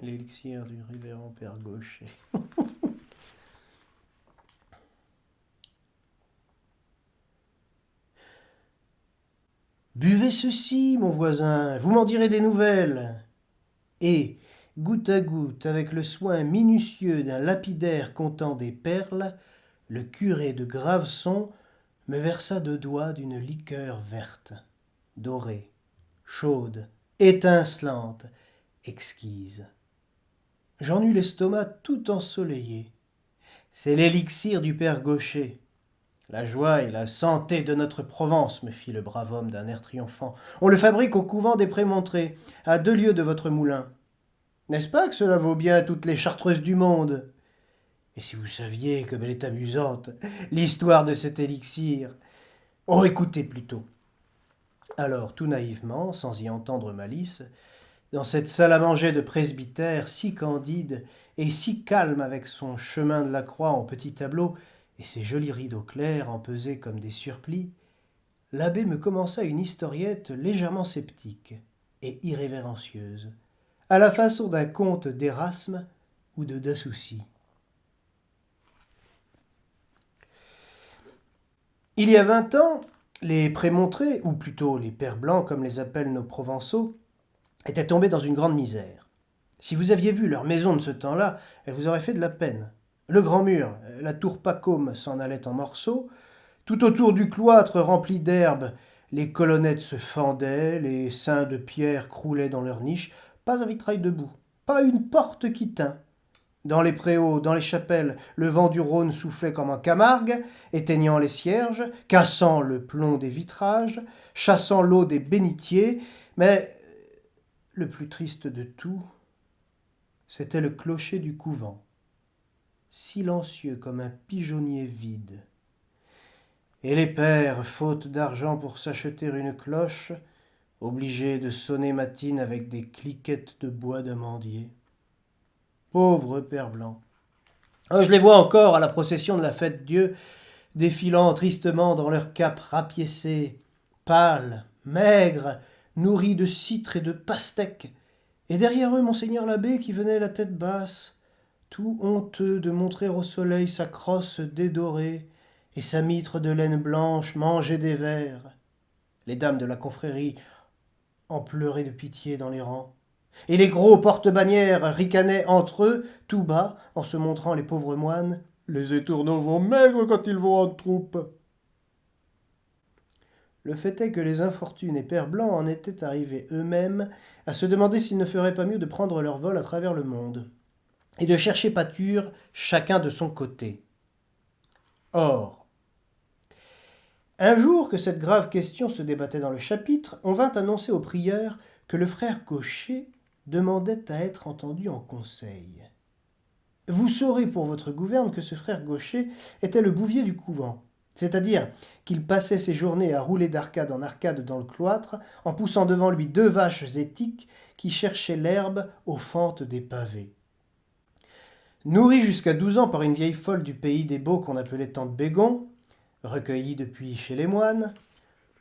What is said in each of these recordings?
L'élixir du révérend Père Gaucher. Buvez ceci, mon voisin, vous m'en direz des nouvelles. Et, goutte à goutte, avec le soin minutieux d'un lapidaire comptant des perles, le curé de Graveson me versa de doigts d'une liqueur verte, dorée, chaude, étincelante, exquise. J'en eus l'estomac tout ensoleillé. C'est l'élixir du père Gaucher. La joie et la santé de notre Provence, me fit le brave homme d'un air triomphant. On le fabrique au couvent des Prémontrés, à 2 lieues de votre moulin. N'est-ce pas que cela vaut bien toutes les chartreuses du monde? Et si vous saviez comme elle est amusante, l'histoire de cet élixir. Oh, écoutez plutôt. Alors, tout naïvement, sans y entendre malice, dans cette salle à manger de presbytère si candide et si calme avec son chemin de la croix en petits tableaux et ses jolis rideaux clairs empesés comme des surplis, l'abbé me commença une historiette légèrement sceptique et irrévérencieuse, à la façon d'un conte d'Érasme ou de Dassoucy. Il y a 20 ans, les Prémontrés, ou plutôt les Pères Blancs comme les appellent nos Provençaux, étaient tombés dans une grande misère. Si vous aviez vu leur maison de ce temps-là, elle vous aurait fait de la peine. Le grand mur, la tour Pacôme s'en allait en morceaux. Tout autour du cloître rempli d'herbe, les colonnettes se fendaient, les saints de pierre croulaient dans leurs niches. Pas un vitrail debout, pas une porte qui tint. Dans les préaux, dans les chapelles, le vent du Rhône soufflait comme en Camargue, éteignant les cierges, cassant le plomb des vitrages, chassant l'eau des bénitiers. Mais le plus triste de tout, c'était le clocher du couvent, silencieux comme un pigeonnier vide. Et les pères, faute d'argent pour s'acheter une cloche, obligés de sonner matine avec des cliquettes de bois d'amandier. Pauvres pères blancs. Je les vois encore à la procession de la Fête-Dieu, défilant tristement dans leurs capes rapiécées, pâles, maigres, nourris de citres et de pastèques, et derrière eux monseigneur l'abbé qui venait la tête basse, tout honteux de montrer au soleil sa crosse dédorée et sa mitre de laine blanche mangée des vers. Les dames de la confrérie en pleuraient de pitié dans les rangs. Et les gros porte-bannières ricanaient entre eux, tout bas, en se montrant les pauvres moines. Les étourneaux vont maigres quand ils vont en troupe. Le fait est que les infortunés pères blancs en étaient arrivés eux-mêmes à se demander s'ils ne feraient pas mieux de prendre leur vol à travers le monde, et de chercher pâture chacun de son côté. Or, un jour que cette grave question se débattait dans le chapitre, on vint annoncer au prieur que le frère Gaucher demandait à être entendu en conseil. Vous saurez pour votre gouverne que ce frère Gaucher était le bouvier du couvent, c'est-à-dire qu'il passait ses journées à rouler d'arcade en arcade dans le cloître, en poussant devant lui 2 vaches étiques qui cherchaient l'herbe aux fentes des pavés. Nourri jusqu'à 12 ans par une vieille folle du pays des Baux qu'on appelait tante Bégon, recueillie depuis chez les moines,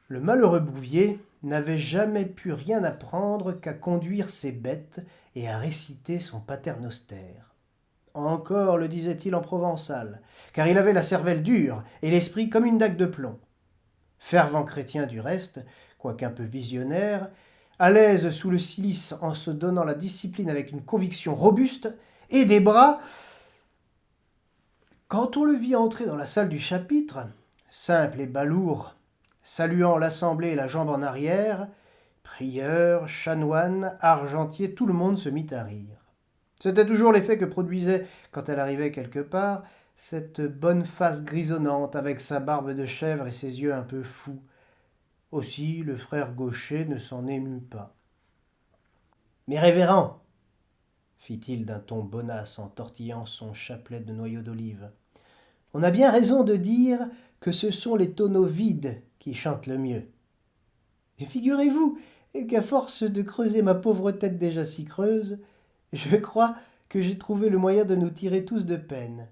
le malheureux bouvier n'avait jamais pu rien apprendre qu'à conduire ses bêtes et à réciter son paternoster. Encore le disait-il en provençal, car il avait la cervelle dure et l'esprit comme une dague de plomb. Fervent chrétien du reste, quoique un peu visionnaire, à l'aise sous le cilice en se donnant la discipline avec une conviction robuste, et des bras. Quand on le vit entrer dans la salle du chapitre, simple et balourd, saluant l'assemblée et la jambe en arrière, prieur, chanoine, argentier, tout le monde se mit à rire. C'était toujours l'effet que produisait, quand elle arrivait quelque part, cette bonne face grisonnante avec sa barbe de chèvre et ses yeux un peu fous. Aussi le frère Gaucher ne s'en émut pas. Mais révérend, fit-il d'un ton bonasse en tortillant son chapelet de noyaux d'olive, on a bien raison de dire que ce sont les tonneaux vides qui chantent le mieux. Et figurez-vous qu'à force de creuser ma pauvre tête déjà si creuse, je crois que j'ai trouvé le moyen de nous tirer tous de peine.